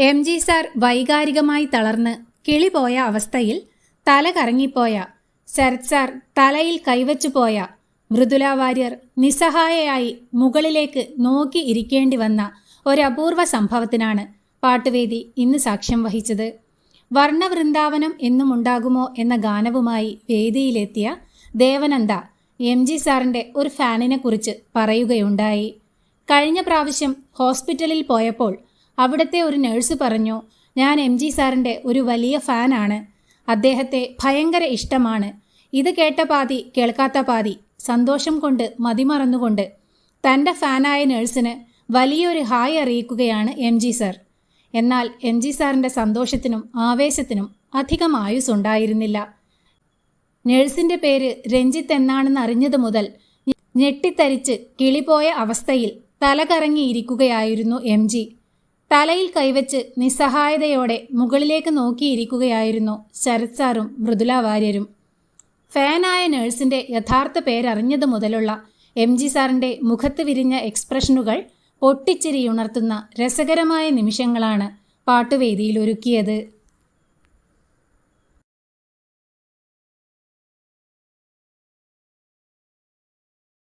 M G sir വൈകാരികമായി തളർന്ന് കിളിപോയ അവസ്ഥയിൽ തല കറങ്ങിപ്പോയ, ശരത് സാർ തലയിൽ കൈവച്ചുപോയ, മൃദുല വാര്യർ നിസ്സഹായയായി മുകളിലേക്ക് നോക്കി ഇരിക്കേണ്ടി വന്ന ഒരപൂർവ സംഭവത്തിനാണ് പാട്ടുവേദി ഇന്ന് സാക്ഷ്യം വഹിച്ചത്. വർണ്ണവൃന്ദാവനം എന്നുമുണ്ടാകുമോ എന്ന ഗാനവുമായി വേദിയിലെത്തിയ ദേവനന്ദ എം ജി സാറിൻ്റെ ഒരു ഫാനിനെ കുറിച്ച് പറയുകയുണ്ടായി. കഴിഞ്ഞ പ്രാവശ്യം ഹോസ്പിറ്റലിൽ പോയപ്പോൾ അവിടുത്തെ ഒരു നഴ്സ് പറഞ്ഞു, ഞാൻ എം ജി സാറിൻ്റെ ഒരു വലിയ ഫാനാണ്, അദ്ദേഹത്തെ ഭയങ്കര ഇഷ്ടമാണ്. ഇത് കേട്ട പാതി കേൾക്കാത്ത പാതി സന്തോഷം കൊണ്ട് മതിമറന്നുകൊണ്ട് തൻ്റെ ഫാനായ നഴ്സിന് വലിയൊരു ഹായ് അറിയിക്കുകയാണ് എം ജി സാർ. എന്നാൽ എം ജി സാറിൻ്റെ സന്തോഷത്തിനും ആവേശത്തിനും അധികം ആയുസ്സുണ്ടായിരുന്നില്ല. നഴ്സിൻ്റെ പേര് രഞ്ജിത്ത് എന്നാണെന്ന് അറിഞ്ഞതു മുതൽ ഞെട്ടിത്തരിച്ച് കിളിപോയ അവസ്ഥയിൽ തലകറങ്ങിയിരിക്കുകയായിരുന്നു എം ജി. തലയിൽ കൈവച്ച് നിസ്സഹായതയോടെ മുകളിലേക്ക് നോക്കിയിരിക്കുകയായിരുന്നു ശരത് സാറും മൃദുല വാര്യരും. ഫാനായ നഴ്സിൻ്റെ യഥാർത്ഥ പേരറിഞ്ഞതു മുതലുള്ള എം ജി സാറിൻ്റെ മുഖത്ത് വിരിഞ്ഞ എക്സ്പ്രഷനുകൾ പൊട്ടിച്ചിരിയുണർത്തുന്ന രസകരമായ നിമിഷങ്ങളാണ് പാട്ടുവേദിയിൽ ഒരുക്കിയത്.